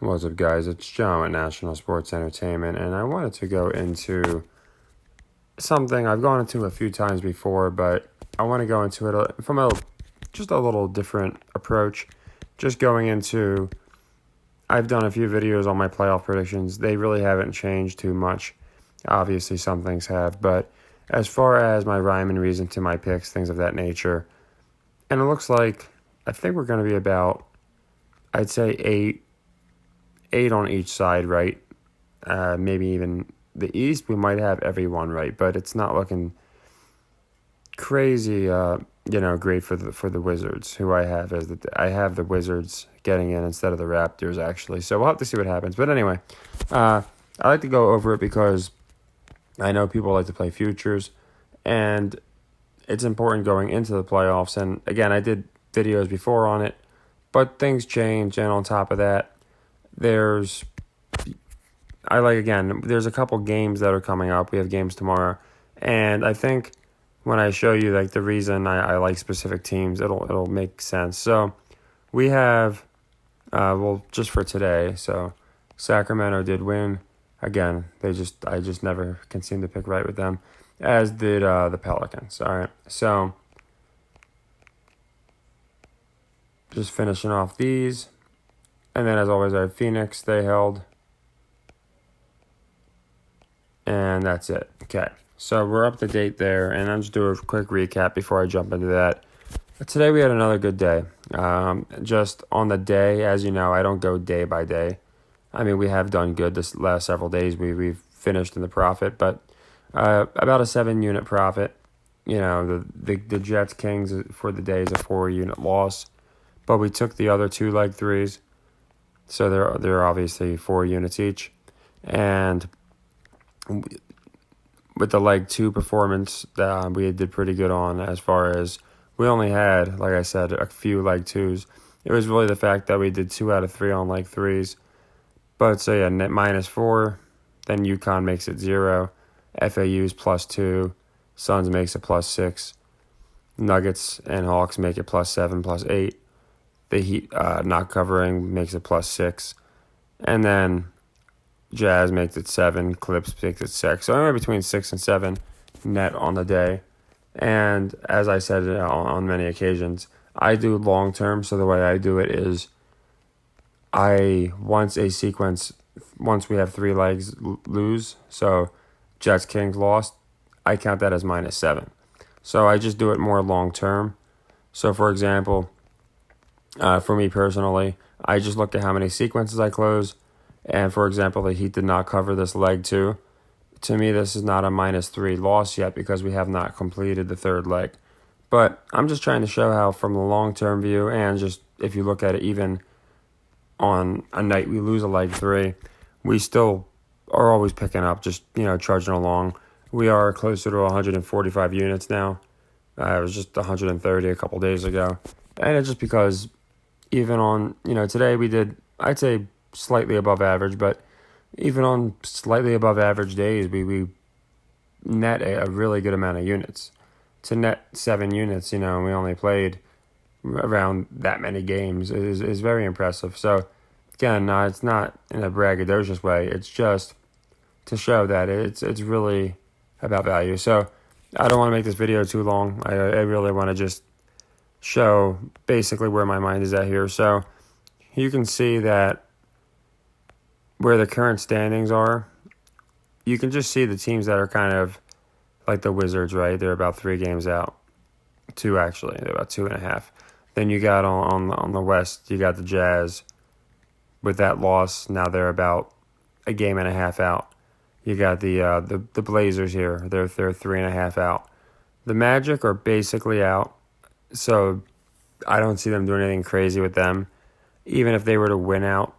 What's up, guys? It's John at National Sports Entertainment, and I wanted to go into something I've gone into a few times before, but I want to go into it from just a little different approach. Just going into, I've done a few videos on my playoff predictions. They really haven't changed too much. Obviously, some things have, but as far as my rhyme and reason to my picks, things of that nature, and it looks like I think we're going to be about, I'd say eight on each side, right? Maybe even the East, we might have everyone right, but it's not looking crazy, great for the Wizards, who I have I have the Wizards getting in instead of the Raptors, actually. So we'll have to see what happens. But anyway, I like to go over it because I know people like to play futures, and it's important going into the playoffs. And again, I did videos before on it, but things change, and on top of that, there's a couple games that are coming up. We have games tomorrow. And I think when I show you like the reason I like specific teams, it'll make sense. So we have just for today, so Sacramento did win. Again, I just never can seem to pick right with them, as did the Pelicans. All right. So just finishing off these. And then, as always, I have Phoenix. They held. And that's it. Okay. So we're up to date there. And I'll just do a quick recap before I jump into that. Today we had another good day. Just on the day, as you know, I don't go day by day. I mean, we have done good this last several days. We've finished in the profit. But about a 7-unit profit. You know, the Jets Kings for the day is a 4-unit loss. But we took the other 2 leg threes. So they're obviously 4 units each. And with the leg 2 performance, we did pretty good on, as far as we only had, like I said, a few leg 2s. It was really the fact that we did 2 out of 3 on leg 3s. But so yeah, net -4. Then UConn makes it 0. FAU's +2. Suns makes it +6. Nuggets and Hawks make it +7, +8. The Heat not covering makes it +6. And then Jazz makes it 7. Clips makes it 6. So anywhere between 6 and 7 net on the day. And as I said on many occasions, I do long term. So the way I do it is once we have 3 legs lose, so Jets Kings lost, I count that as -7. So I just do it more long term. So for example, for me personally, I just look at how many sequences I close. And for example, the Heat did not cover this leg 2. To me, this is not a -3 loss yet because we have not completed the 3rd leg. But I'm just trying to show how, from the long-term view, and just if you look at it even on a night we lose a leg 3, we still are always picking up, just, trudging along. We are closer to 145 units now. It was just 130 a couple days ago. And it's just because even on, today we did, I'd say, slightly above average, but even on slightly above average days, we net a really good amount of units. To net 7 units, and we only played around that many games is very impressive. So, again, it's not in a braggadocious way. It's just to show that it's really about value. So, I don't want to make this video too long. I really want to just show basically where my mind is at here. So you can see that where the current standings are, you can just see the teams that are kind of like the Wizards, right? They're about 3 games out. 2, actually. They're about 2.5. Then you got on the West, you got the Jazz. With that loss, now they're about a game and a half out. You got the Blazers here. They're 3.5 out. The Magic are basically out. So I don't see them doing anything crazy with them. Even if they were to win out,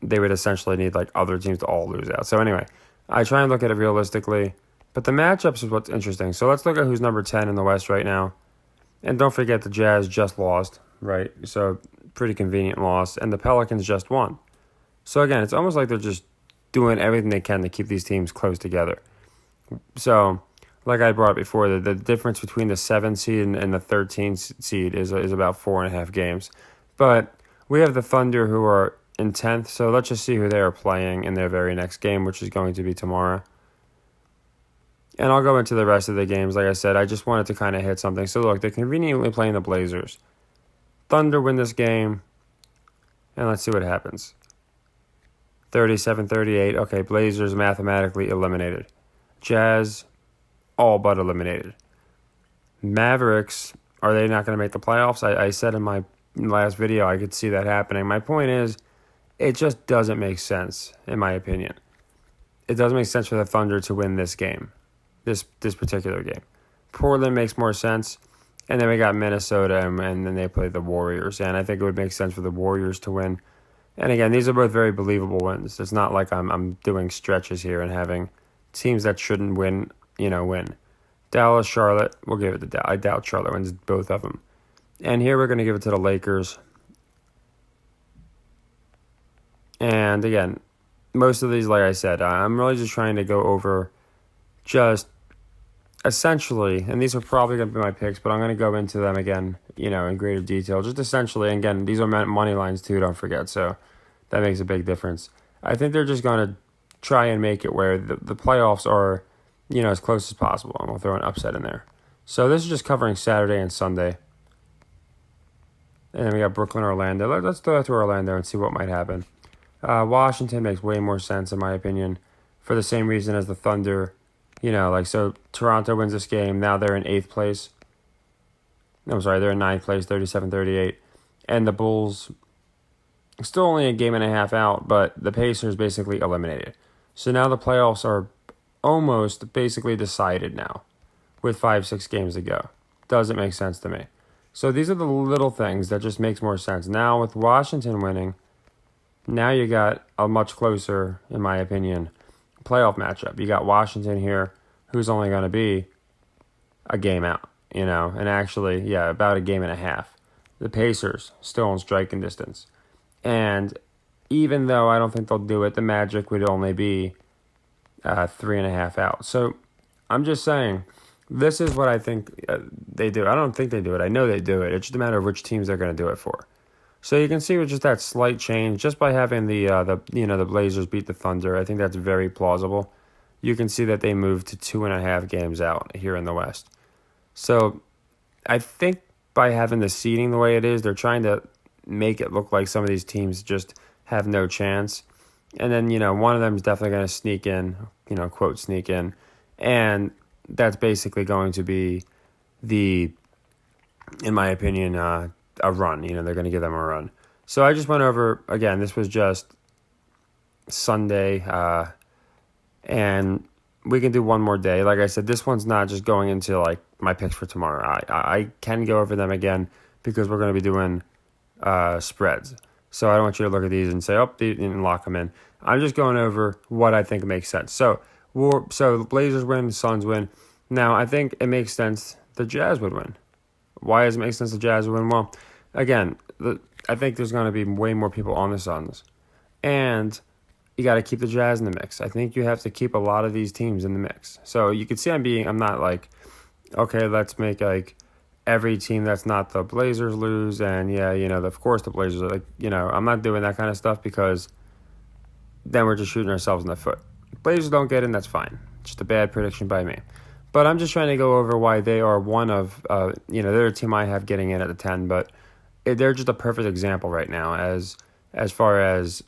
they would essentially need like other teams to all lose out. So anyway, I try and look at it realistically. But the matchups is what's interesting. So let's look at who's number 10 in the West right now. And don't forget the Jazz just lost, right? So pretty convenient loss. And the Pelicans just won. So again, it's almost like they're just doing everything they can to keep these teams close together. So like I brought up before, the difference between the 7 seed and the 13 seed is about 4.5 games. But we have the Thunder, who are in 10th. So let's just see who they are playing in their very next game, which is going to be tomorrow. And I'll go into the rest of the games. Like I said, I just wanted to kind of hit something. So look, they're conveniently playing the Blazers. Thunder win this game. And let's see what happens. 37-38. Okay, Blazers mathematically eliminated. Jazz, all but eliminated. Mavericks, are they not going to make the playoffs? I said in my last video I could see that happening. My point is, it just doesn't make sense, in my opinion. It doesn't make sense for the Thunder to win this game, this particular game. Portland makes more sense. And then we got Minnesota, and then they play the Warriors. And I think it would make sense for the Warriors to win. And again, these are both very believable wins. It's not like I'm doing stretches here and having teams that shouldn't win, win. Dallas, Charlotte, we'll give it to Dallas. I doubt Charlotte wins both of them. And here we're going to give it to the Lakers. And again, most of these, like I said, I'm really just trying to go over just essentially, and these are probably going to be my picks, but I'm going to go into them again, in greater detail. Just essentially, and again, these are money lines too, don't forget, so that makes a big difference. I think they're just going to try and make it where the playoffs are, as close as possible, and we'll throw an upset in there. So this is just covering Saturday and Sunday. And then we got Brooklyn, Orlando. Let's throw that to Orlando and see what might happen. Washington makes way more sense, in my opinion, for the same reason as the Thunder. So Toronto wins this game. Now they're in 8th place. I'm sorry, they're in 9th place, 37-38. And the Bulls, still only a game and a half out, but the Pacers basically eliminated. So now the playoffs are almost basically decided now with 5-6 games to go. Doesn't make sense to me. So these are the little things that just makes more sense. Now with Washington winning, now you got a much closer, in my opinion, playoff matchup. You got Washington here, who's only going to be a game out, and actually, about a game and a half. The Pacers still in striking distance. And even though I don't think they'll do it, the Magic would only be 3.5 out. So I'm just saying, this is what I think they do. I don't think they do it. I know they do it. It's just a matter of which teams they're going to do it for. So you can see with just that slight change, just by having the Blazers beat the Thunder, I think that's very plausible. You can see that they moved to 2.5 games out here in the West. So I think by having the seeding the way it is, they're trying to make it look like some of these teams just have no chance. And then, one of them is definitely going to sneak in, quote, sneak in. And that's basically going to be in my opinion, a run. They're going to give them a run. So I just went over, again, this was just Sunday, and we can do one more day. Like I said, this one's not just going into like my picks for tomorrow. I can go over them again because we're going to be doing spreads. So I don't want you to look at these and say, and lock them in. I'm just going over what I think makes sense. So the Blazers win, the Suns win. Now, I think it makes sense the Jazz would win. Why does it make sense the Jazz would win? Well, again, I think there's going to be way more people on the Suns. And you got to keep the Jazz in the mix. I think you have to keep a lot of these teams in the mix. So you can see I'm not like, okay, let's make like every team that's not the Blazers lose. And of course the Blazers are I'm not doing that kind of stuff because then we're just shooting ourselves in the foot. Blazers don't get in, that's fine. Just a bad prediction by me. But I'm just trying to go over why they are one of, they're a team I have getting in at the 10, but they're just a perfect example right now as far as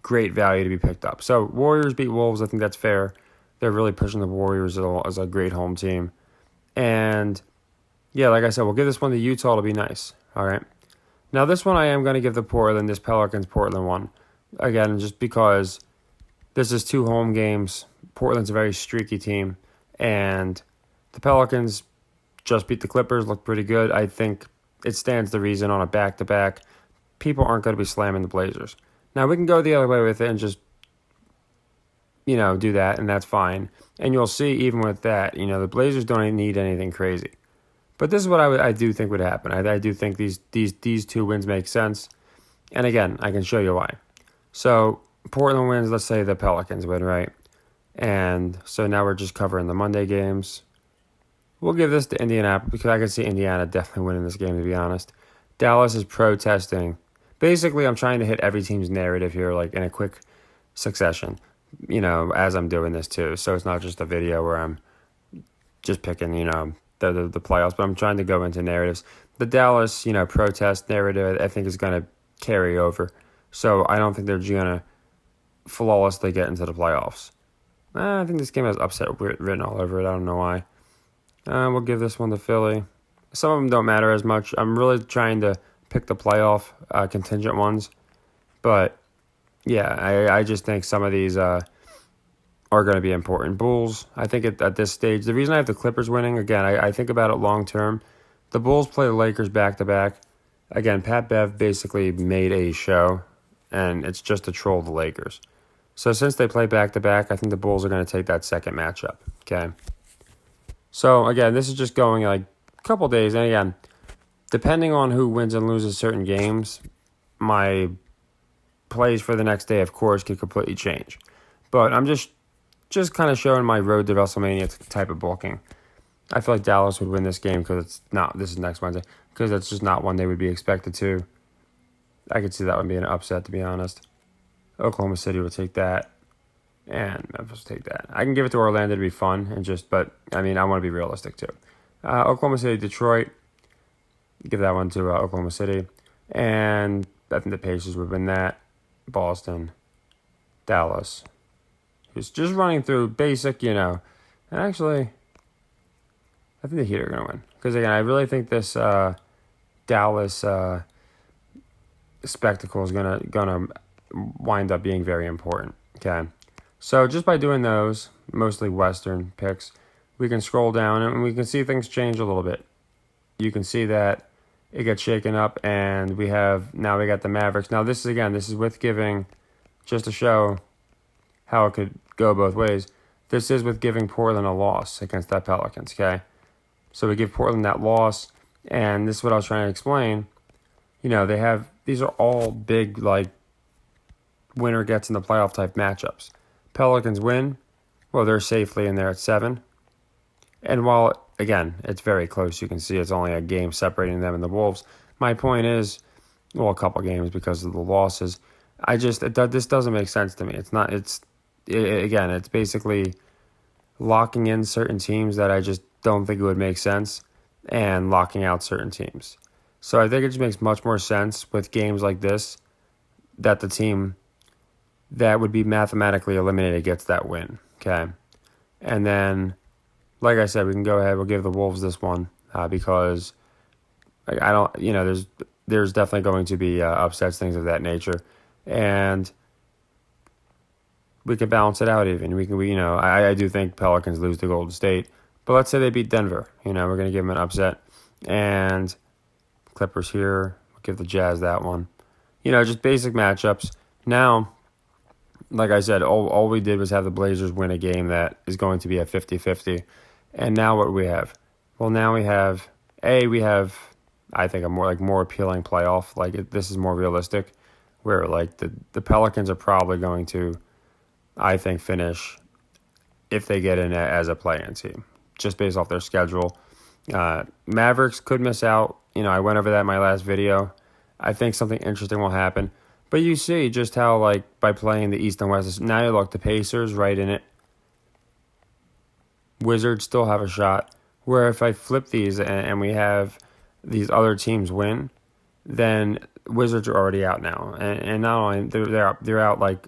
great value to be picked up. So Warriors beat Wolves, I think that's fair. They're really pushing the Warriors as a great home team. And like I said, we'll give this one to Utah to be nice. All right. Now this one I am going to give the Portland, this Pelicans-Portland one. Again, just because this is 2 home games. Portland's a very streaky team. And the Pelicans just beat the Clippers, look pretty good. I think it stands to reason on a back-to-back. People aren't going to be slamming the Blazers. Now, we can go the other way with it and just, do that, and that's fine. And you'll see, even with that, the Blazers don't need anything crazy. But this is what I do think would happen. I do think these 2 wins make sense. And again, I can show you why. So, Portland wins, let's say the Pelicans win, right? And so now we're just covering the Monday games. We'll give this to Indianapolis because I can see Indiana definitely winning this game, to be honest. Dallas is protesting basically I'm trying to hit every team's narrative here, like in a quick succession, as I'm doing this too. So it's not just a video where I'm just picking, the playoffs, but I'm trying to go into narratives. The Dallas, protest narrative, I think is going to carry over. So I don't think they're going to flawlessly get into the playoffs. I think this game has upset written all over it. I don't know why. We'll give this one to Philly. Some of them don't matter as much. I'm really trying to pick the playoff contingent ones. But, yeah, I just think some of these are going to be important. Bulls, I think at this stage, the reason I have the Clippers winning, again, I think about it long term. The Bulls play the Lakers back-to-back. Again, Pat Bev basically made a show, and it's just to troll the Lakers. So since they play back-to-back, I think the Bulls are going to take that second matchup, okay? So, again, this is just going like a couple days. And, again, depending on who wins and loses certain games, my plays for the next day, of course, could completely change. But I'm just kind of showing my road to WrestleMania type of booking. I feel like Dallas would win this game because it's not. This is next Wednesday, because it's just not one they would be expected to. I could see that one being an upset, to be honest. Oklahoma City will take that, and Memphis will take that. I can give it to Orlando to be fun, but I want to be realistic too. Oklahoma City, Detroit, give that one to Oklahoma City, and I think the Pacers would win that. Boston, Dallas, who's just running through basic, and actually, I think the Heat are going to win. Because, again, I really think this Dallas spectacle is gonna wind up being very important. Okay, so just by doing those, mostly Western picks, we can scroll down and we can see things change a little bit. You can see that it gets shaken up, and we got the Mavericks. Now, this is with giving, just to show how it could go both ways, this is with giving Portland a loss against that Pelicans, okay? So we give Portland that loss, and this is what I was trying to explain. These are all big, like, winner gets in the playoff type matchups. Pelicans win, well, they're safely in there at 7. And while, again, it's very close, you can see it's only a game separating them and the Wolves. My point is, well, a couple games because of the losses. This doesn't make sense to me. It's basically locking in certain teams that I just don't think it would make sense, and locking out certain teams. So I think it just makes much more sense with games like this that the team that would be mathematically eliminated gets that win, okay? And then, like I said, we can go ahead, we'll give the Wolves this one because I don't, there's definitely going to be upsets, things of that nature. And we can balance it out even. I do think Pelicans lose to Golden State, but let's say they beat Denver. We're going to give them an upset. And Clippers here, we'll give the Jazz that one. Just basic matchups. Now, like I said, all we did was have the Blazers win a game that is going to be a 50-50. And now what do we have? Well, now we have, I think, a more appealing playoff. This is more realistic, where the Pelicans are probably going to, I think, finish if they get in as a play-in team, just based off their schedule. Mavericks could miss out. I went over that in my last video. I think something interesting will happen. But you see just how, by playing the East and West, now you look, the Pacers right in it. Wizards still have a shot. Where if I flip these and we have these other teams win, then Wizards are already out now. And not only, they're out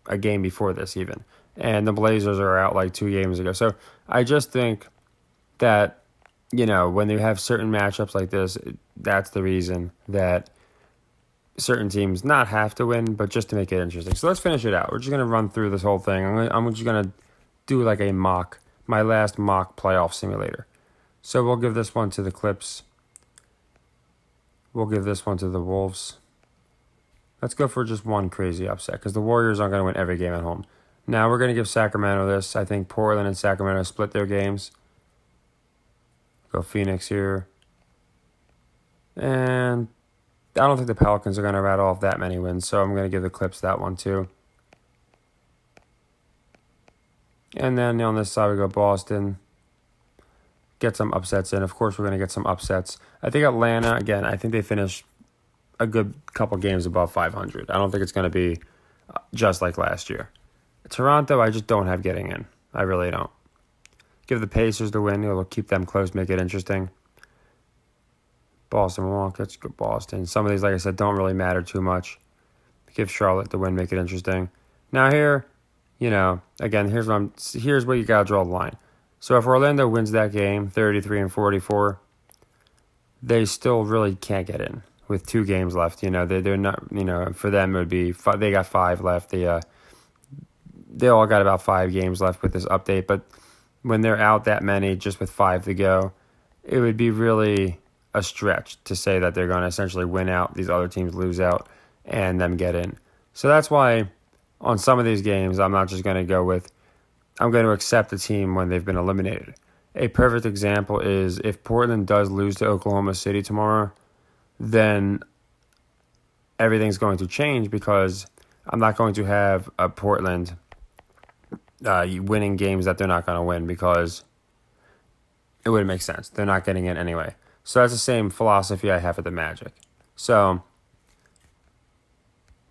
a game before this even. And the Blazers are out 2 games ago. So I just think that, when you have certain matchups like this, that's the reason that certain teams not have to win, but just to make it interesting. So let's finish it out. We're just going to run through this whole thing. I'm just going to do my last mock playoff simulator. So we'll give this one to the Clips. We'll give this one to the Wolves. Let's go for just one crazy upset, because the Warriors aren't going to win every game at home. Now we're going to give Sacramento this. I think Portland and Sacramento split their games. Go Phoenix here. And I don't think the Pelicans are going to rattle off that many wins, so I'm going to give the Clips that one too. And then on this side we go Boston. Get some upsets in. Of course we're going to get some upsets. I think Atlanta, again, I think they finish a good couple games above 500. I don't think it's going to be just like last year. Toronto, I just don't have getting in. I really don't. Give the Pacers the win. It'll keep them close, make it interesting. Boston, Milwaukee, let's go Boston. Some of these, like I said, don't really matter too much. Give Charlotte the win, make it interesting. Now here, again, here's where you got to draw the line. So if Orlando wins that game, 33-44, they still really can't get in with 2 games left. They're not, for them it would be, they got 5 left. They all got about 5 games left with this update, but when they're out that many, just with 5 to go, it would be really a stretch to say that they're going to essentially win out, these other teams lose out, and them get in. So that's why on some of these games, I'm not just going to go with, I'm going to accept the team when they've been eliminated. A perfect example is if Portland does lose to Oklahoma City tomorrow, then everything's going to change because I'm not going to have a Portland winning games that they're not going to win because it wouldn't make sense. They're not getting in anyway. So that's the same philosophy I have with the Magic. So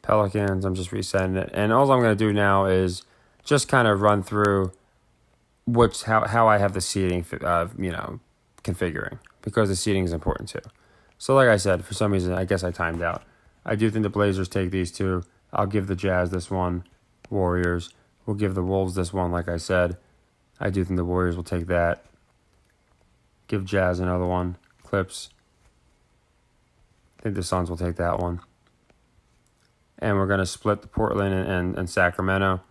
Pelicans, I'm just resetting it. And all I'm going to do now is just kind of run through how I have the seating, configuring, because the seating is important too. So like I said, for some reason, I guess I timed out. I do think the Blazers take these 2. I'll give the Jazz this one. Warriors. We'll give the Wolves this one, like I said. I do think the Warriors will take that. Give Jazz another one. Clips. I think the Suns will take that one. And we're going to split the Portland and Sacramento.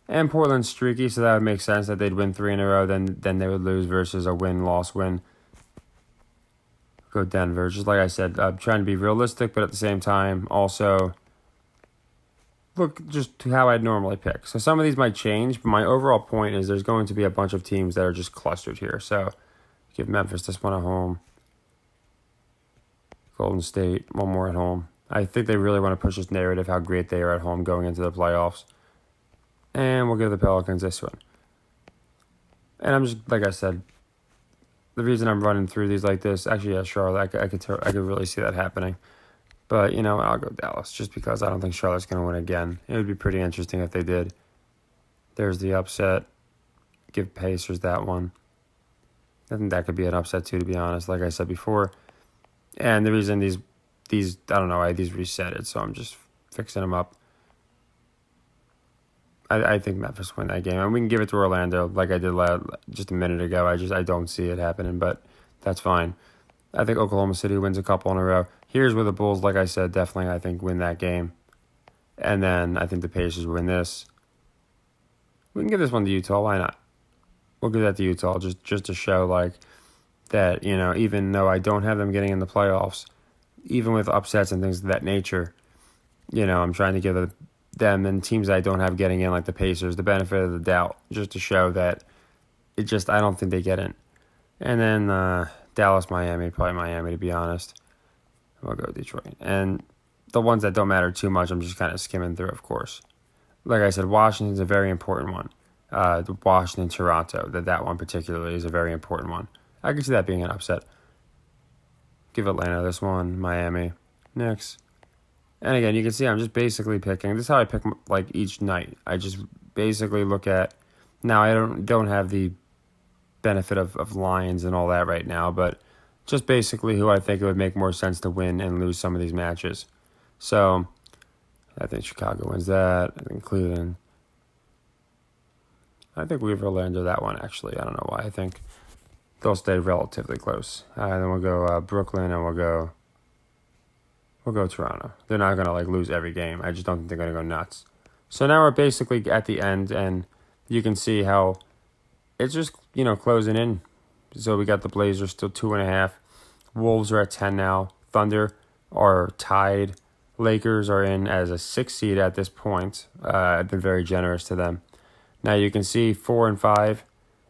And Portland's streaky, so that would make sense that they'd win 3 in a row, then they would lose versus a win-loss win. Go Denver. Just like I said, I'm trying to be realistic, but at the same time, also look just how I'd normally pick. So some of these might change, but my overall point is there's going to be a bunch of teams that are just clustered here. So give Memphis this one at home. Golden State, one more at home. I think they really want to push this narrative how great they are at home going into the playoffs. And we'll give the Pelicans this one. And I'm just, like I said, the reason I'm running through these like this, actually, yeah, Charlotte, I could really see that happening. But, I'll go Dallas just because I don't think Charlotte's going to win again. It would be pretty interesting if they did. There's the upset. Give Pacers that one. I think that could be an upset too, to be honest, like I said before. And the reason these I don't know, I had these resetted, so I'm just fixing them up. I think Memphis win that game, and we can give it to Orlando like I did just a minute ago. I don't see it happening, but that's fine. I think Oklahoma City wins a couple in a row. Here's where the Bulls, like I said, definitely I think win that game. And then I think the Pacers win this. We can give this one to Utah. Why not? We'll give that to Utah just to show like that, even though I don't have them getting in the playoffs, even with upsets and things of that nature, I'm trying to give them and teams I don't have getting in, like the Pacers, the benefit of the doubt, just to show that I don't think they get in. And then Dallas, Miami, probably Miami, to be honest. We'll go Detroit. And the ones that don't matter too much, I'm just kind of skimming through, of course. Like I said, Washington's a very important one. The Washington, Toronto, that one particularly is a very important one. I can see that being an upset. Give Atlanta this one, Miami, Knicks. And again, you can see I'm just basically picking. This is how I pick like each night. I just basically look at. Now I don't have the benefit of lines and all that right now, but just basically who I think it would make more sense to win and lose some of these matches. So I think Chicago wins that. I think Cleveland. I think we have Orlando that one, actually. I don't know why. I think they'll stay relatively close. Then we'll go Brooklyn, and we'll go Toronto. They're not going to lose every game. I just don't think they're going to go nuts. So now we're basically at the end, and you can see how it's just, closing in. So we got the Blazers still 2.5. Wolves are at 10 now. Thunder are tied. Lakers are in as a 6 seed at this point. I've been very generous to them. Now you can see 4 and 5,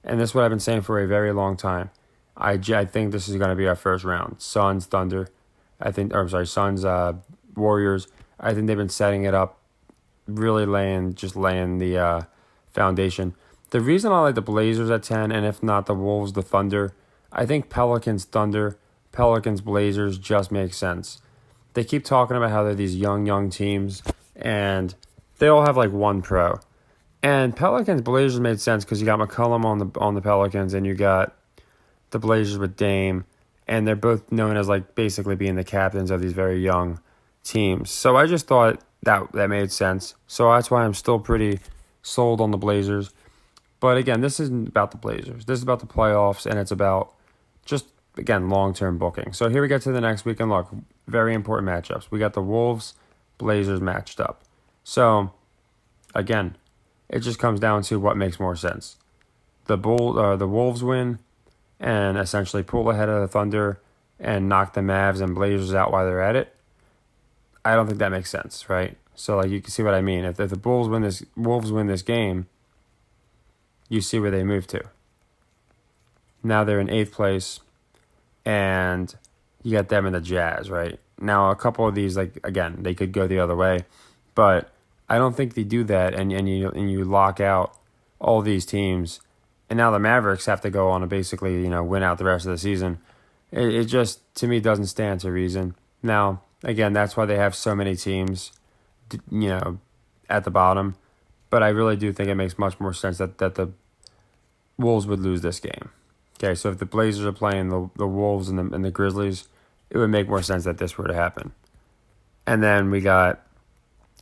and this is what I've been saying for a very long time. I think this is going to be our first round. Suns, Thunder. Suns, Warriors. I think they've been setting it up, really laying the foundation. The reason I like the Blazers at 10, and if not the Wolves, the Thunder, I think Pelicans, Thunder, Pelicans, Blazers just makes sense. they keep talking about how they're these young teams, and they all have like one pro. And Pelicans Blazers made sense because you got McCollum on the Pelicans, and you got the Blazers with Dame, and they're both known as like basically being the captains of these very young teams. So I just thought that made sense. So that's why I'm still pretty sold on the Blazers. But again, this isn't about the Blazers. This is about the playoffs, and it's about just, again, long-term booking. So here we get to the next week, and look, very important matchups. We got the Wolves-Blazers matched up. So, again, it just comes down to what makes more sense. The Wolves win and essentially pull ahead of the Thunder and knock the Mavs and Blazers out while they're at it. I don't think that makes sense, right? So, like, you can see what I mean. If the Wolves win this game, you see where they move to. Now they're in 8th place, and you got them and the Jazz, right? Now, a couple of these, like, again, they could go the other way, but I don't think they do that, and you lock out all these teams, and now the Mavericks have to go on to basically, win out the rest of the season. It just, to me, doesn't stand to reason. Now, again, that's why they have so many teams, at the bottom, but I really do think it makes much more sense that the Wolves would lose this game. Okay, so if the Blazers are playing the Wolves and the Grizzlies, it would make more sense that this were to happen. And then we got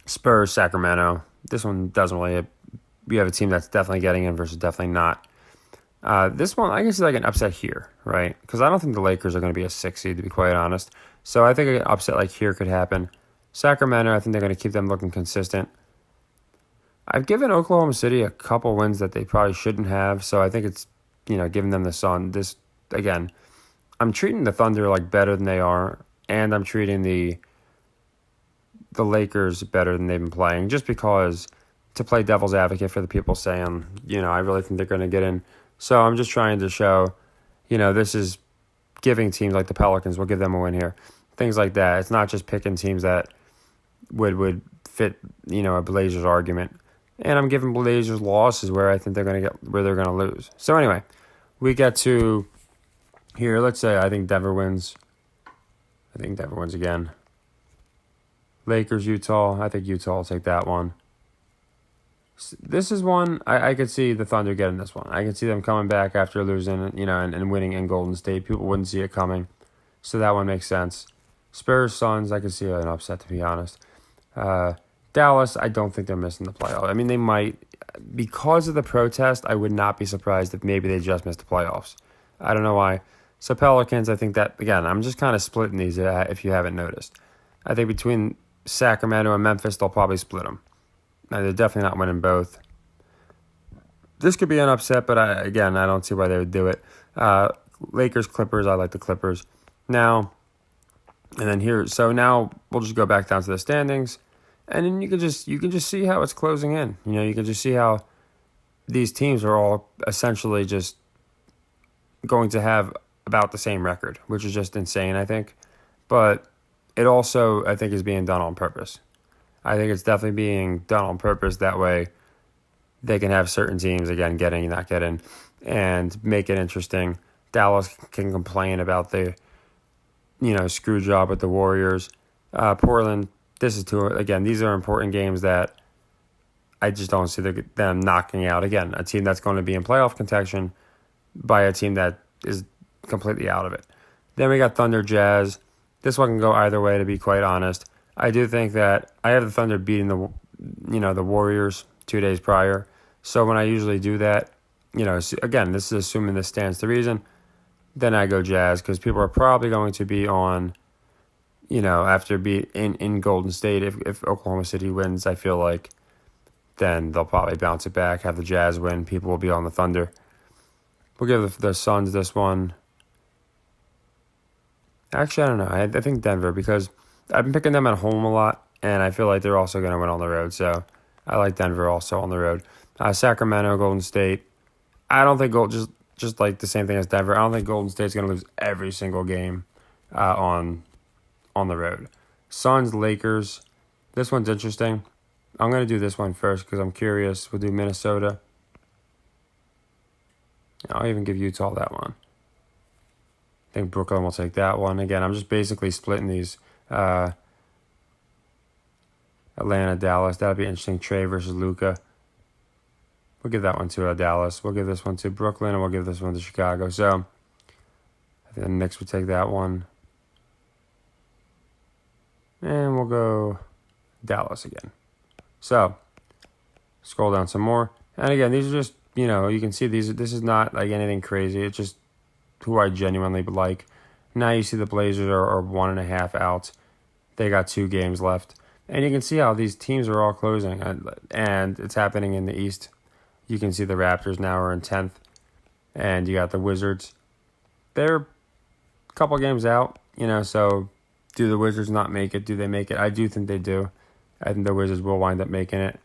Spurs, Sacramento. This one doesn't really. We have a team that's definitely getting in versus definitely not. This one, I can see like an upset here, right? Because I don't think the Lakers are going to be a 6 seed, to be quite honest. So I think an upset like here could happen. Sacramento, I think they're going to keep them looking consistent. I've given Oklahoma City a couple wins that they probably shouldn't have, so I think it's, giving them the sun. This, again, I'm treating the Thunder like better than they are, and I'm treating the Lakers better than they've been playing, just because to play devil's advocate for the people saying, I really think they're going to get in. So I'm just trying to show, this is giving teams like the Pelicans, we'll give them a win here. Things like that. It's not just picking teams that would fit, a Blazers argument. And I'm giving Blazers losses where I think they're going to lose. So anyway, we get to here. Let's say I think Denver wins. I think Denver wins again. Lakers, Utah. I think Utah will take that one. This is one I could see the Thunder getting this one. I could see them coming back after losing, and winning in Golden State. People wouldn't see it coming. So that one makes sense. Spurs, Suns, I could see an upset, to be honest. Dallas, I don't think they're missing the playoffs. I mean, they might. Because of the protest, I would not be surprised if maybe they just missed the playoffs. I don't know why. So Pelicans, I think that, again, I'm just kind of splitting these if you haven't noticed. I think between Sacramento and Memphis, they'll probably split them. Now, they're definitely not winning both. This could be an upset, but I don't see why they would do it. Lakers, Clippers, I like the Clippers. Now, and then here, so now we'll just go back down to the standings. And then you can just see how it's closing in. You can just see how these teams are all essentially just going to have about the same record, which is just insane, I think. But it also, I think, is being done on purpose. I think it's definitely being done on purpose. That way they can have certain teams, again, getting, not getting, and make it interesting. Dallas can complain about the, screw job with the Warriors. Portland, this is these are important games that I just don't see them knocking out. Again, a team that's going to be in playoff contention by a team that is completely out of it. Then we got Thunder, Jazz. This one can go either way, to be quite honest. I do think that I have the Thunder beating the Warriors 2 days prior. So when I usually do that, again, this is assuming this stands to reason, then I go Jazz because people are probably going to be on, after in Golden State. If Oklahoma City wins, I feel like then they'll probably bounce it back, have the Jazz win. People will be on the Thunder. We'll give the Suns this one. Actually, I don't know. I think Denver, because I've been picking them at home a lot, and I feel like they're also going to win on the road. So I like Denver also on the road. Sacramento, Golden State. I don't think just like the same thing as Denver. I don't think Golden State's going to lose every single game on the road. Suns, Lakers. This one's interesting. I'm going to do this one first because I'm curious. We'll do Minnesota. I'll even give Utah that one. I think Brooklyn will take that one. Again, I'm just basically splitting these. Atlanta, Dallas. That'll be interesting. Trey versus Luka. We'll give that one to Dallas. We'll give this one to Brooklyn, and we'll give this one to Chicago. So I think the Knicks would take that one. And we'll go Dallas again. So scroll down some more. And again, these are just, you can see this is not like anything crazy. It's just who I genuinely like. Now you see the Blazers are 1.5 out. They got 2 games left. And you can see how these teams are all closing. And it's happening in the East. You can see the Raptors now are in 10th. And you got the Wizards. They're a couple games out, so do the Wizards not make it? Do they make it? I do think they do. I think the Wizards will wind up making it.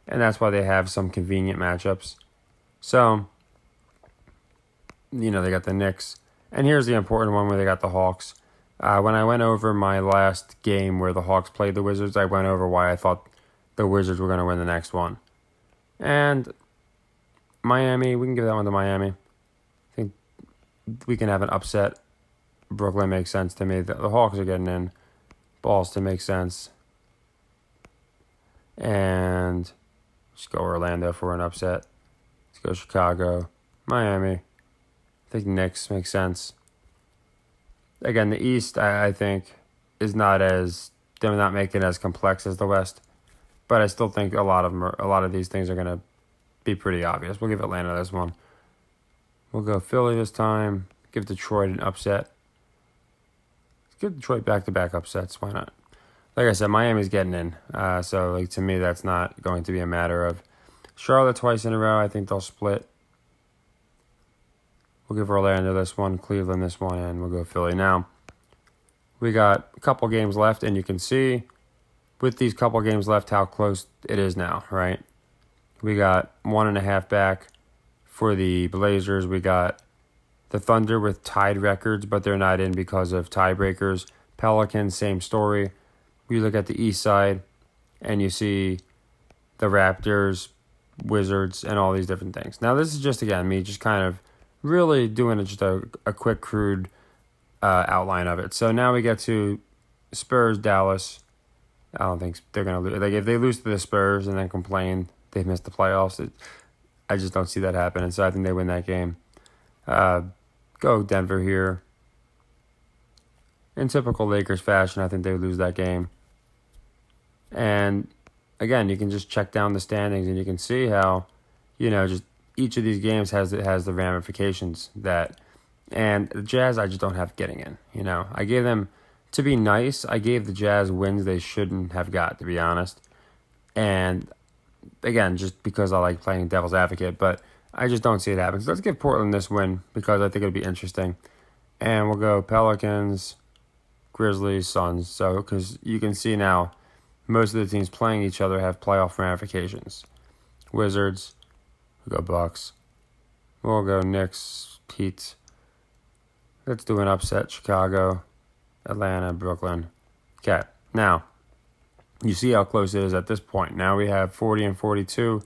And that's why they have some convenient matchups. So, they got the Knicks. And here's the important one where they got the Hawks. When I went over my last game where the Hawks played the Wizards, I went over why I thought the Wizards were going to win the next one. And Miami, we can give that one to Miami. I think we can have an upset. Brooklyn makes sense to me. The Hawks are getting in. Boston makes sense. And let's go Orlando for an upset. Let's go Chicago. Miami. I think Knicks makes sense. Again, the East, I think, is they're not making it as complex as the West. But I still think a lot of these things are going to be pretty obvious. We'll give Atlanta this one. We'll go Philly this time. Give Detroit an upset. Let's give Detroit back-to-back upsets. Why not? Like I said, Miami's getting in. So to me, that's not going to be a matter of Charlotte twice in a row. I think they'll split. We'll give Orlando this one, Cleveland this one, and we'll go Philly. Now, we got a couple games left, and you can see with these couple games left how close it is now, right? We got 1.5 back for the Blazers. We got the Thunder with tied records, but they're not in because of tiebreakers. Pelicans, same story. We look at the East side, and you see the Raptors, Wizards, and all these different things. Now, this is just, again, me just kind of really doing just a quick, crude outline of it. So now we get to Spurs, Dallas. I don't think they're going to lose. Like, if they lose to the Spurs and then complain they missed the playoffs, I just don't see that happening. So I think they win that game. Go Denver here. In typical Lakers fashion, I think they lose that game. And again, you can just check down the standings and you can see how, just each of these games has the ramifications and the Jazz I just don't have getting in. I gave them, to be nice, I gave the Jazz wins they shouldn't have got, to be honest. And again, just because I like playing devil's advocate, but I just don't see it happen. So let's give Portland this win because I think it'll be interesting. And we'll go Pelicans, Grizzlies, Suns. So, because you can see now, most of the teams playing each other have playoff ramifications. Wizards, we'll go Bucks. We'll go Knicks, Heat. Let's do an upset. Chicago, Atlanta, Brooklyn. Okay, now, you see how close it is at this point. Now we have 40 and 42,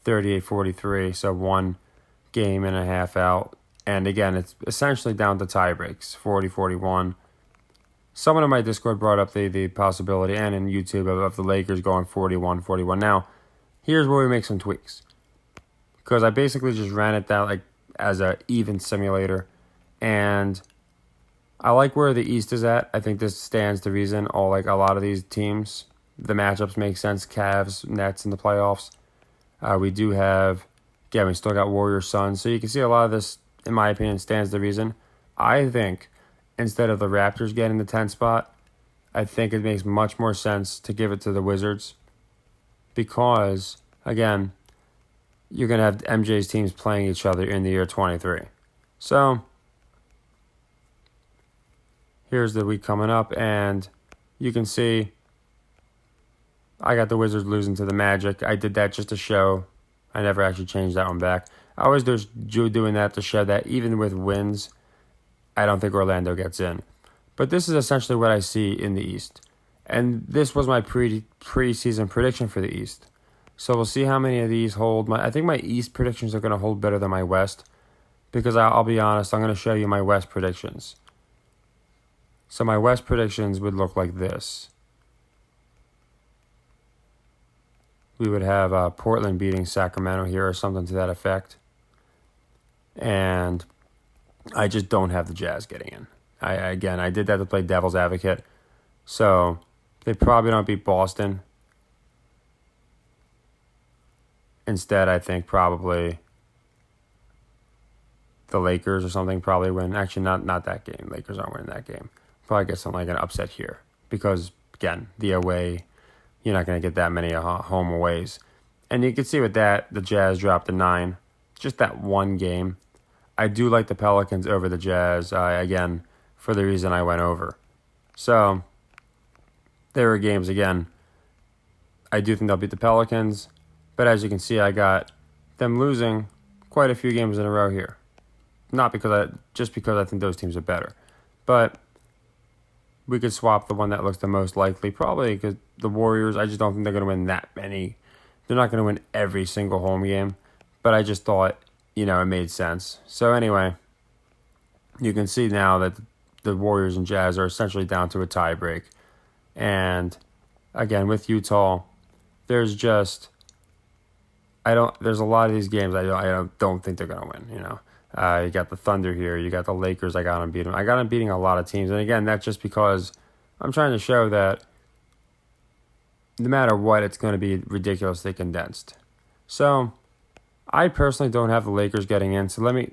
38-43, so 1.5 out. And again, it's essentially down to tie breaks, 40-41. Someone in my Discord brought up the possibility, and in YouTube, of the Lakers going 41-41. Now, here's where we make some tweaks. Because I basically just ran it down like as a even simulator. And I like where the East is at. I think this stands to reason. A lot of these teams, the matchups make sense. Cavs, Nets in the playoffs. We do have, we still got Warriors, Suns. So you can see a lot of this, in my opinion, stands to reason. I think instead of the Raptors getting the 10th spot, I think it makes much more sense to give it to the Wizards. Because, again, you're going to have MJ's teams playing each other in the year 23. So, here's the week coming up, and you can see I got the Wizards losing to the Magic. I did that just to show. I never actually changed that one back. I always just doing that to show that even with wins, I don't think Orlando gets in. But this is essentially what I see in the East. And this was my preseason prediction for the East. So we'll see how many of these hold. I think my East predictions are going to hold better than my West. Because I'll be honest, I'm going to show you my West predictions. So my West predictions would look like this. we would have Portland beating Sacramento here or something to that effect. And I just don't have the Jazz getting in. I did that to play devil's advocate. So they probably don't beat Boston. Instead, I think probably the Lakers or something probably win. Actually, not that game. Lakers aren't winning that game. Probably get something like an upset here. Because, again, the away, you're not going to get that many home aways. And you can see with that, the Jazz dropped to 9. Just that one game. I do like the Pelicans over the Jazz, again, for the reason I went over. So, there are games, again, I do think they'll beat the Pelicans. But as you can see, I got them losing quite a few games in a row here. Not just because I think those teams are better. But we could swap the one that looks the most likely, probably because the Warriors, I just don't think they're going to win that many. They're not going to win every single home game. But I just thought, it made sense. So anyway, you can see now that the Warriors and Jazz are essentially down to a tie break. And again, with Utah, there's a lot of these games I don't think they're going to win, You got the Thunder here. You got the Lakers. I got them beating. I got them beating a lot of teams. And again, that's just because I'm trying to show that no matter what, it's going to be ridiculously condensed. So I personally don't have the Lakers getting in. So let me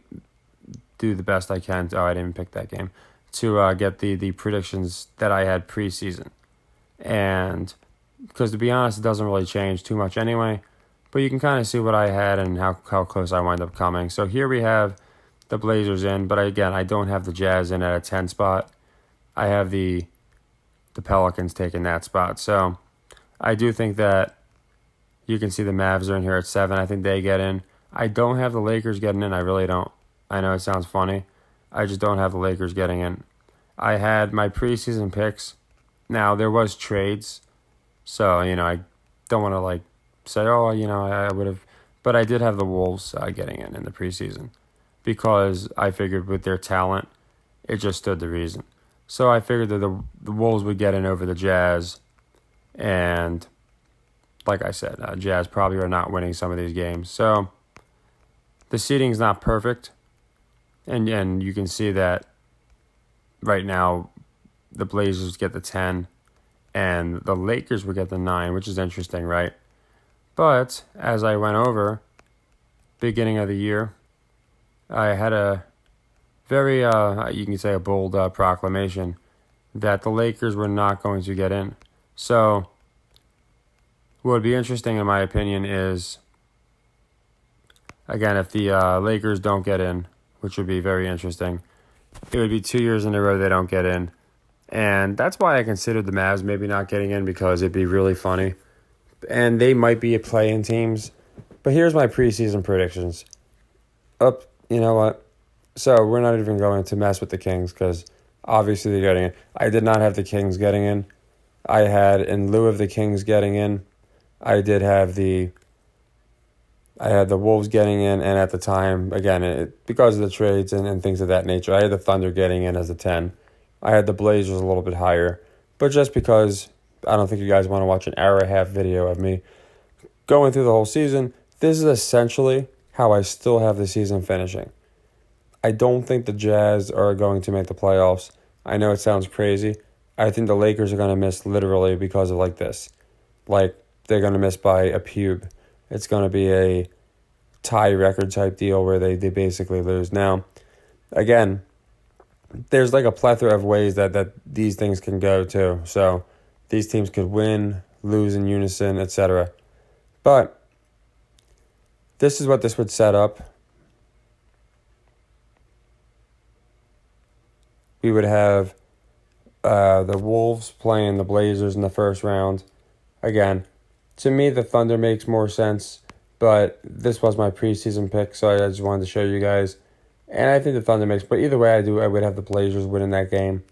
do the best I can. I didn't pick that game. To get the predictions that I had preseason. And because to be honest, it doesn't really change too much anyway. But you can kind of see what I had and how close I wind up coming. So here we have the Blazers in, but again, I don't have the Jazz in at a 10 spot. I have the Pelicans taking that spot. So I do think that you can see the Mavs are in here at 7. I think they get in. I don't have the Lakers getting in. I really don't. I know it sounds funny. I just don't have the Lakers getting in. I had my preseason picks. Now, there was trades. So, I don't want to say, I would have. But I did have the Wolves getting in the preseason. Because I figured with their talent, it just stood to reason. So I figured that the Wolves would get in over the Jazz. And like I said, Jazz probably are not winning some of these games. So the seeding's not perfect. And you can see that right now the Blazers get the 10 and the Lakers would get the 9, which is interesting, right? But as I went over, beginning of the year, I had a very, you can say a bold proclamation that the Lakers were not going to get in. So what would be interesting in my opinion is, again, if the Lakers don't get in, which would be very interesting, it would be 2 years in a row they don't get in. And that's why I considered the Mavs maybe not getting in, because it'd be really funny. And they might be play-in teams. But here's my preseason predictions. You know what? So we're not even going to mess with the Kings because obviously they're getting in. I did not have the Kings getting in. I had, in lieu of the Kings getting in, I had the Wolves getting in, and at the time, again, because of the trades and things of that nature, I had the Thunder getting in as a 10. I had the Blazers a little bit higher. But just because I don't think you guys want to watch an hour-and-a-half video of me going through the whole season, this is essentially how I still have the season finishing. I don't think the Jazz are going to make the playoffs. I know it sounds crazy. I think the Lakers are going to miss literally because of this. They're going to miss by a pube. It's going to be a tie record type deal where they basically lose. Now, again, there's a plethora of ways that these things can go too. So these teams could win, lose in unison, etc. But this is what this would set up. We would have the Wolves playing the Blazers in the first round. Again, to me, the Thunder makes more sense, but this was my preseason pick, so I just wanted to show you guys. And I think the Thunder makes, but either way I would have the Blazers winning that game.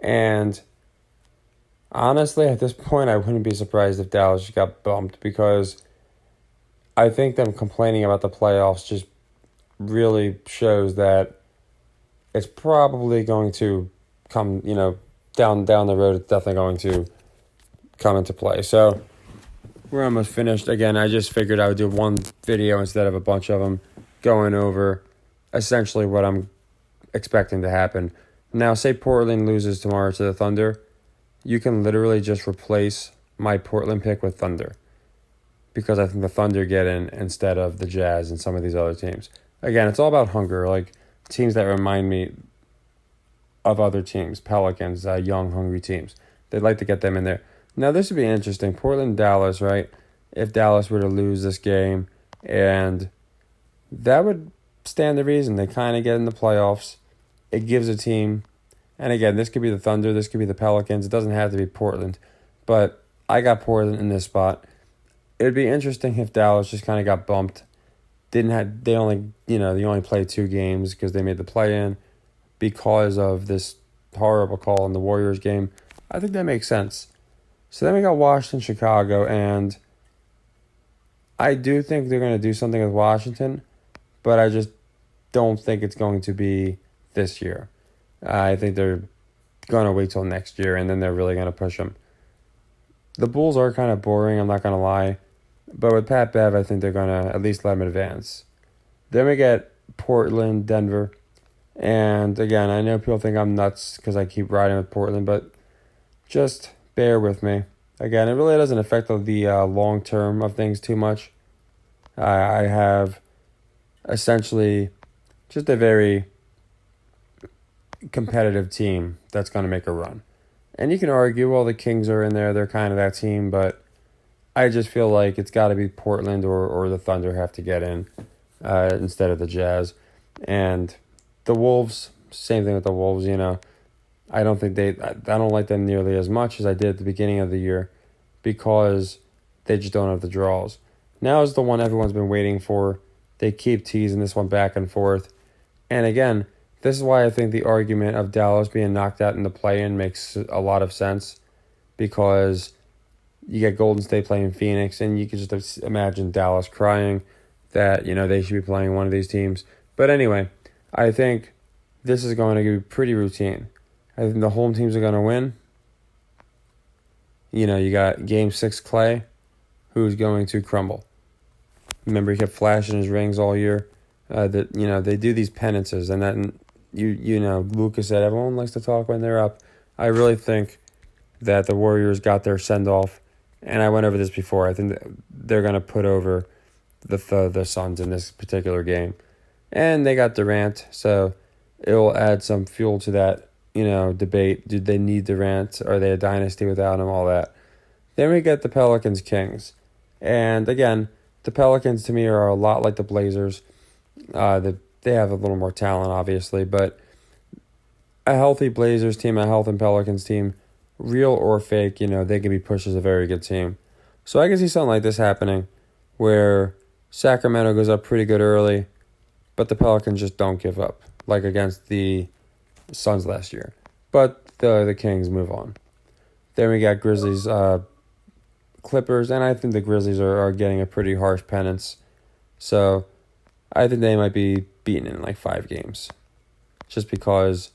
And honestly, at this point, I wouldn't be surprised if Dallas got bumped, because I think them complaining about the playoffs just really shows that it's probably going to come, down the road, it's definitely going to come into play. So we're almost finished. Again, I just figured I would do one video instead of a bunch of them going over essentially what I'm expecting to happen. Now, say Portland loses tomorrow to the Thunder. You can literally just replace my Portland pick with Thunder because I think the Thunder get in instead of the Jazz and some of these other teams. Again, it's all about hunger. Like teams that remind me of other teams, Pelicans, young, hungry teams. They'd like to get them in there. Now, this would be interesting. Portland, Dallas, right? If Dallas were to lose this game, and that would stand to reason. They kind of get in the playoffs. It gives a team, and again, this could be the Thunder, this could be the Pelicans. It doesn't have to be Portland, but I got Portland in this spot. It would be interesting if Dallas just kind of got bumped. They only played 2 games because they made the play-in because of this horrible call in the Warriors game. I think that makes sense. So then we got Washington, Chicago, and I do think they're going to do something with Washington, but I just don't think it's going to be this year. I think they're going to wait till next year, and then they're really going to push them. The Bulls are kind of boring, I'm not going to lie, but with Pat Bev, I think they're going to at least let them advance. Then we get Portland, Denver, and again, I know people think I'm nuts because I keep riding with Portland, but just bear with me. Again, it really doesn't affect the long term of things too much. I have essentially just a very competitive team that's going to make a run. And you can argue, well, the Kings are in there. They're kind of that team. But I just feel like it's got to be Portland or the Thunder have to get in instead of the Jazz. And the Wolves, same thing with the Wolves, I don't like them nearly as much as I did at the beginning of the year because they just don't have the draws. Now is the one everyone's been waiting for. They keep teasing this one back and forth. And again, this is why I think the argument of Dallas being knocked out in the play-in makes a lot of sense because you get Golden State playing Phoenix and you can just imagine Dallas crying that, they should be playing one of these teams. But anyway, I think this is going to be pretty routine. I think the home teams are going to win. You got Game 6 Clay, who's going to crumble. Remember, he kept flashing his rings all year. They do these penances, and that Lucas said everyone likes to talk when they're up. I really think that the Warriors got their send-off, and I went over this before. I think that they're going to put over the Suns in this particular game. And they got Durant, so it will add some fuel to that debate. Did they need Durant? Are they a dynasty without him? All that. Then we get the Pelicans Kings. And again, the Pelicans to me are a lot like the Blazers. They have a little more talent, obviously, but a healthy Blazers team, a healthy Pelicans team, real or fake, they can be pushed as a very good team. So I can see something like this happening where Sacramento goes up pretty good early, but the Pelicans just don't give up, like against the Suns last year. But the Kings move on. Then we got Grizzlies, Clippers, and I think the Grizzlies are getting a pretty harsh penance. So I think they might be beaten in like 5 games. Just because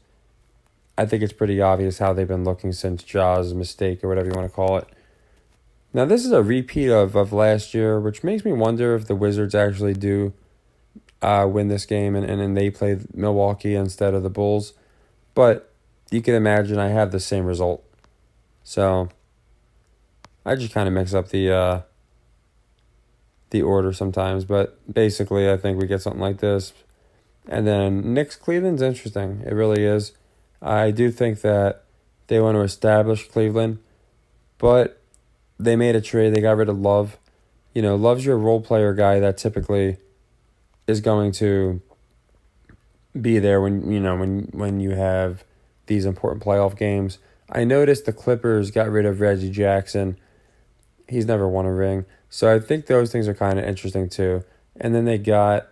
I think it's pretty obvious how they've been looking since Ja's mistake or whatever you want to call it. Now this is a repeat of last year, which makes me wonder if the Wizards actually do win this game and they play Milwaukee instead of the Bulls. But you can imagine I have the same result. So I just kind of mix up the order sometimes. But basically I think we get something like this. And then Knicks Cleveland's interesting. It really is. I do think that they want to establish Cleveland. But they made a trade. They got rid of Love. Love's your role player guy that typically is going to be there when you have these important playoff games. I noticed the Clippers got rid of Reggie Jackson. He's never won a ring. So I think those things are kind of interesting too. And then they got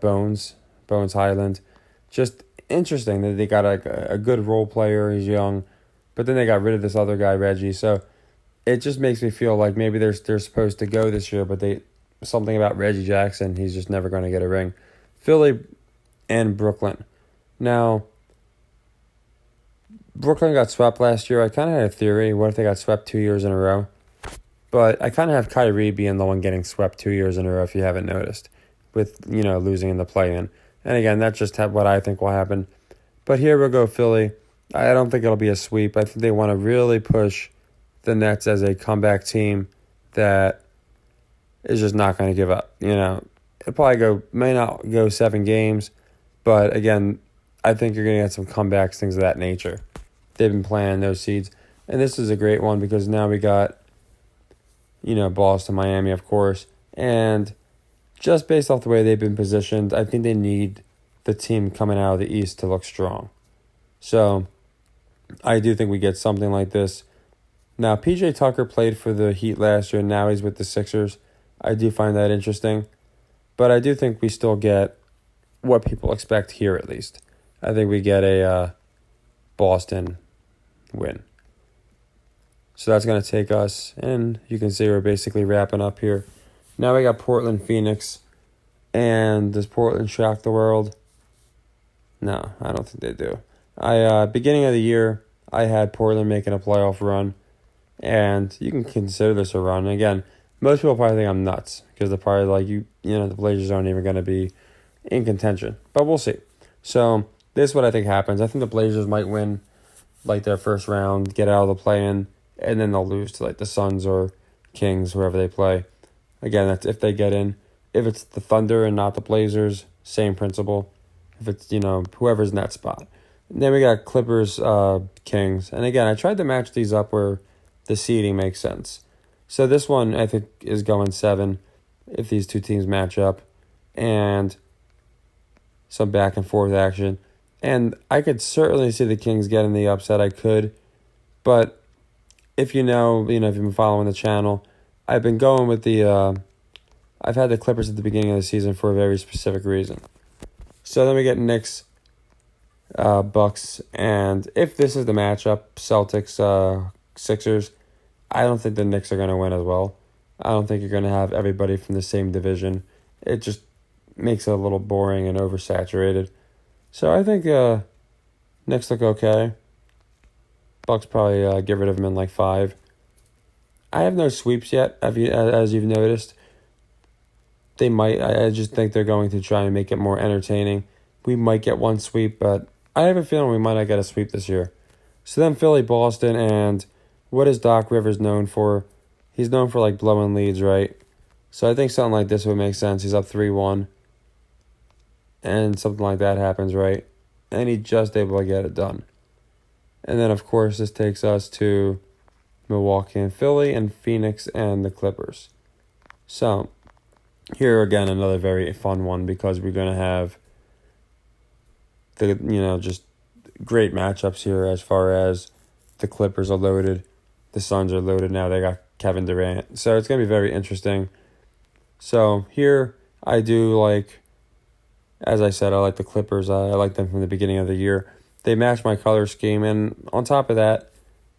Bones Highland. Just interesting that they got a good role player. He's young. But then they got rid of this other guy, Reggie. So it just makes me feel like maybe they're supposed to go this year, but something about Reggie Jackson, he's just never going to get a ring. Philly and Brooklyn. Now, Brooklyn got swept last year. I kind of had a theory. What if they got swept 2 years in a row? But I kind of have Kyrie being the one getting swept 2 years in a row, if you haven't noticed, with, losing in the play-in. And again, that's just what I think will happen. But here we'll go Philly. I don't think it'll be a sweep. I think they want to really push the Nets as a comeback team that is just not going to give up. It'll probably may not go 7 games, but again, I think you're going to get some comebacks, things of that nature. They've been planting those seeds. And this is a great one because now we got, Boston, Miami, of course. And just based off the way they've been positioned, I think they need the team coming out of the East to look strong. So I do think we get something like this. Now, PJ Tucker played for the Heat last year, and now he's with the Sixers. I do find that interesting. But I do think we still get what people expect here, at least. I think we get a Boston win. So that's going to take us, and you can see we're basically wrapping up here. Now we got Portland, Phoenix. And does Portland shock the world? No, I don't think they do. Beginning of the year, I had Portland making a playoff run. And you can consider this a run. Again, most people probably think I'm nuts because they're probably like, the Blazers aren't even going to be in contention. But we'll see. So this is what I think happens. I think the Blazers might win like their first round, get out of the play-in, and then they'll lose to like the Suns or Kings, whoever they play. Again, that's if they get in. If it's the Thunder and not the Blazers, same principle. If it's, whoever's in that spot. And then we got Clippers, Kings. And again, I tried to match these up where the seeding makes sense. So this one, I think, is going 7 if these two teams match up. And some back and forth action. And I could certainly see the Kings getting the upset. I could. But if if you've been following the channel, I've been going with I've had the Clippers at the beginning of the season for a very specific reason. So then we get Knicks, Bucks, and if this is the matchup, Celtics, Sixers, I don't think the Knicks are going to win as well. I don't think you're going to have everybody from the same division. It just makes it a little boring and oversaturated. So I think Knicks look okay. Bucks probably get rid of them in like 5. I have no sweeps yet, as you've noticed. They might. I just think they're going to try and make it more entertaining. We might get one sweep, but I have a feeling we might not get a sweep this year. So then Philly, Boston, and what is Doc Rivers known for? He's known for like blowing leads, right? So I think something like this would make sense. He's up 3-1, and something like that happens, right? And he's just able to get it done. And then, of course, this takes us to Milwaukee and Philly and Phoenix and the Clippers. So here again, another very fun one because we're going to have just great matchups here as far as the Clippers are loaded. The Suns are loaded now. They got Kevin Durant. So it's going to be very interesting. So here I do as I said, I like the Clippers. I like them from the beginning of the year. They match my color scheme. And on top of that,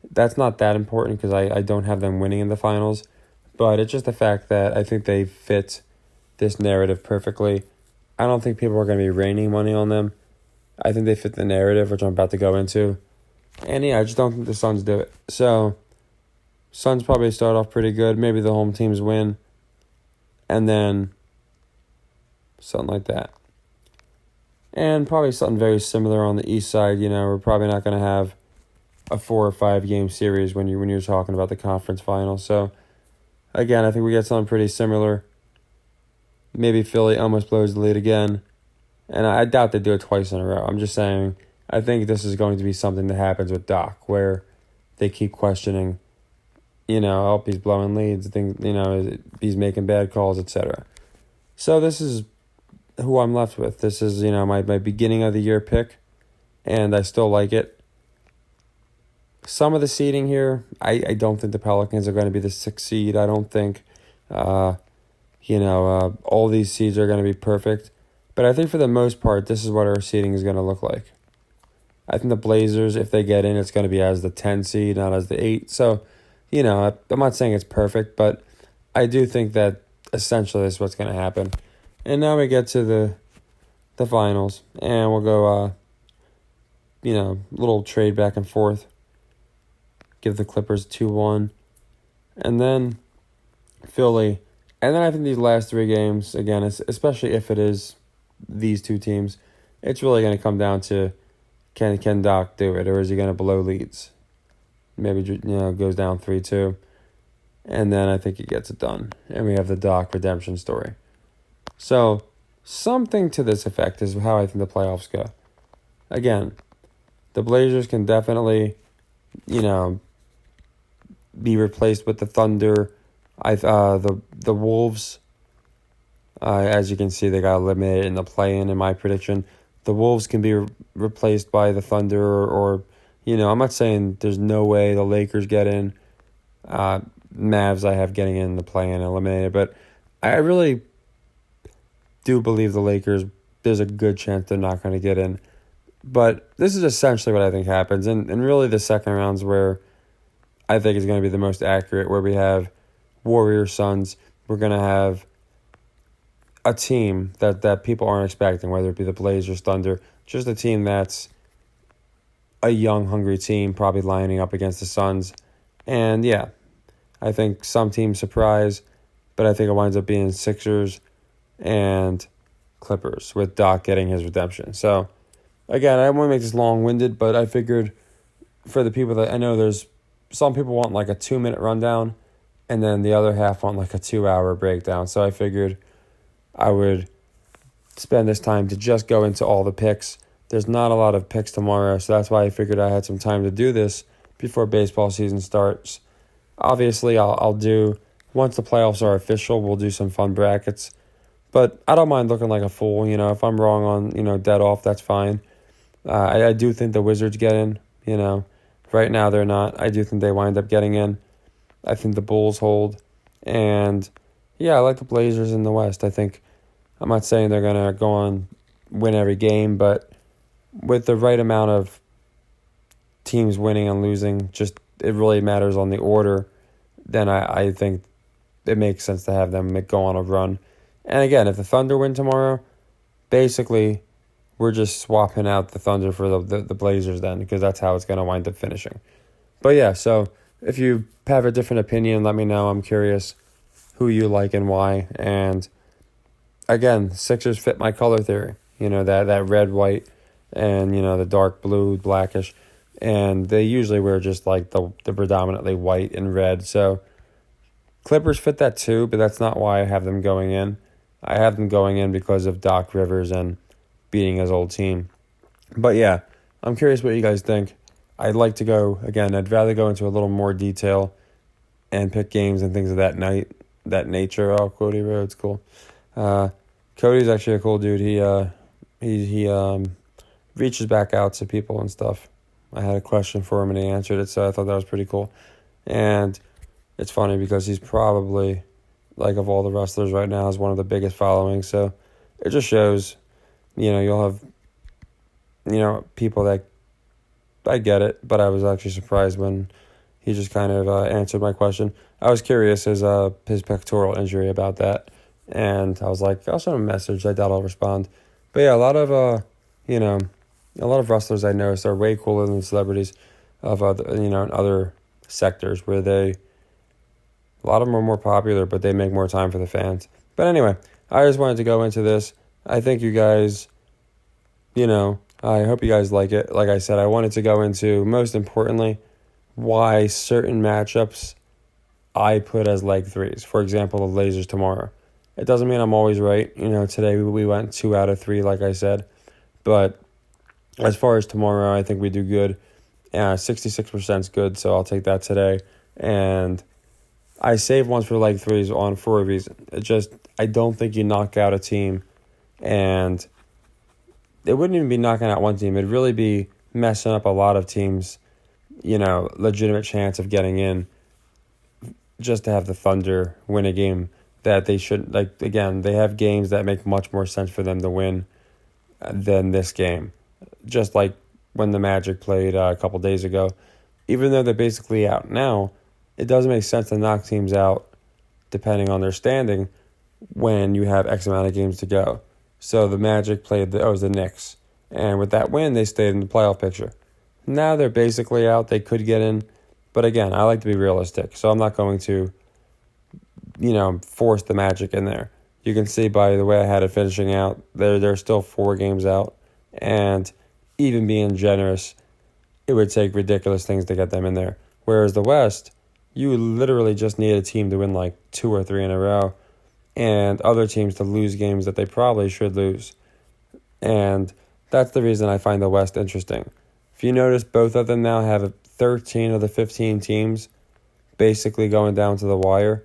that's not that important because I don't have them winning in the finals. But it's just the fact that I think they fit this narrative perfectly. I don't think people are going to be raining money on them. I think they fit the narrative, which I'm about to go into. And yeah, I just don't think the Suns do it. So Suns probably start off pretty good. Maybe the home teams win. And then something like that. And probably something very similar on the East side. We're probably not going to have a 4 or 5 game series when you're talking about the conference final. So again, I think we get something pretty similar. Maybe Philly almost blows the lead again. And I doubt they do it twice in a row. I'm just saying, I think this is going to be something that happens with Doc, where they keep questioning, he's blowing leads, he's making bad calls, etc. So this is who I'm left with. This is, my beginning of the year pick, and I still like it. Some of the seeding here, I don't think the Pelicans are going to be the 6th seed. I don't think, all these seeds are going to be perfect. But I think for the most part, this is what our seeding is going to look like. I think the Blazers, if they get in, it's going to be as the 10 seed, not as the 8. So, I'm not saying it's perfect, but I do think that essentially this is what's going to happen. And now we get to the finals, and we'll go, little trade back and forth. Give the Clippers 2-1. And then Philly. And then I think these last three games, again, especially if it is these two teams, it's really going to come down to can Doc do it, or is he going to blow leads? Maybe goes down 3-2, and then I think he gets it done, and we have the Doc redemption story. So something to this effect is how I think the playoffs go. Again, the Blazers can definitely, be replaced with the Thunder. The Wolves, as you can see, they got eliminated in the play-in. In my prediction, the Wolves can be replaced by the Thunder, or I'm not saying there's no way the Lakers get in. Mavs I have getting in the play-in eliminated, but I really do believe the Lakers, there's a good chance they're not going to get in. But this is essentially what I think happens. And really the second round's where I think is going to be the most accurate, where we have Warriors, Suns. We're going to have a team that people aren't expecting, whether it be the Blazers, Thunder, just a team that's a young, hungry team, probably lining up against the Suns. And yeah, I think some teams surprise, but I think it winds up being Sixers and Clippers, with Doc getting his redemption. So again, I don't want to make this long-winded, but I figured for the people that I know, there's some people want like a 2-minute rundown, and then the other half want like a 2-hour breakdown. So I figured I would spend this time to just go into all the picks. There's not a lot of picks tomorrow, so that's why I figured I had some time to do this before baseball season starts. Obviously, I'll do, once the playoffs are official, we'll do some fun brackets. But I don't mind looking like a fool. If I'm wrong on, dead off, that's fine. I do think the Wizards get in. Right now they're not. I do think they wind up getting in. I think the Bulls hold. And, yeah, I like the Blazers in the West. I'm not saying they're going to go on win every game, but with the right amount of teams winning and losing, just it really matters on the order, then I think it makes sense to have them go on a run. And again, if the Thunder win tomorrow, basically we're just swapping out the Thunder for the Blazers then, because that's how it's going to wind up finishing. But yeah, so if you have a different opinion, let me know. I'm curious who you like and why. And again, Sixers fit my color theory. That red, white, and, the dark blue, blackish. And they usually wear just like the predominantly white and red. So Clippers fit that too, but that's not why I have them going in. I have them going in because of Doc Rivers and beating his old team. But yeah, I'm curious what you guys think. I'd like to go, again, I'd rather go into a little more detail and pick games and things of that nature. Oh, Cody Rhodes, cool. Cody's actually a cool dude. He reaches back out to people and stuff. I had a question for him and he answered it, so I thought that was pretty cool. And it's funny because he's probably, like, of all the wrestlers right now, is one of the biggest followings. So it just shows, you'll have, people that, I get it, but I was actually surprised when he just kind of answered my question. I was curious his pectoral injury about that, and I was like, I'll send him a message. I doubt I'll respond. But yeah, a lot of wrestlers I noticed are way cooler than celebrities of other, in other sectors where a lot of them are more popular, but they make more time for the fans. But anyway, I just wanted to go into this. I think you guys, I hope you guys like it. Like I said, I wanted to go into, most importantly, why certain matchups I put as leg threes. For example, the Blazers tomorrow. It doesn't mean I'm always right. Today we went 2 out of 3, like I said. But as far as tomorrow, I think we do good. 66% is good, so I'll take that today. And I saved ones for leg threes for a reason. I don't think you knock out a team, and it wouldn't even be knocking out one team. It'd really be messing up a lot of teams, legitimate chance of getting in, just to have the Thunder win a game that they should, again, they have games that make much more sense for them to win than this game. Just like when the Magic played a couple days ago. Even though they're basically out now, it doesn't make sense to knock teams out depending on their standing when you have X amount of games to go. So the Magic played the Knicks. And with that win, they stayed in the playoff picture. Now they're basically out. They could get in. But again, I like to be realistic. So I'm not going to, force the Magic in there. You can see by the way I had it finishing out, they're still 4 games out. And even being generous, it would take ridiculous things to get them in there. Whereas the West, you literally just need a team to win like 2 or 3 in a row and other teams to lose games that they probably should lose. And that's the reason I find the West interesting. If you notice, both of them now have 13 of the 15 teams basically going down to the wire.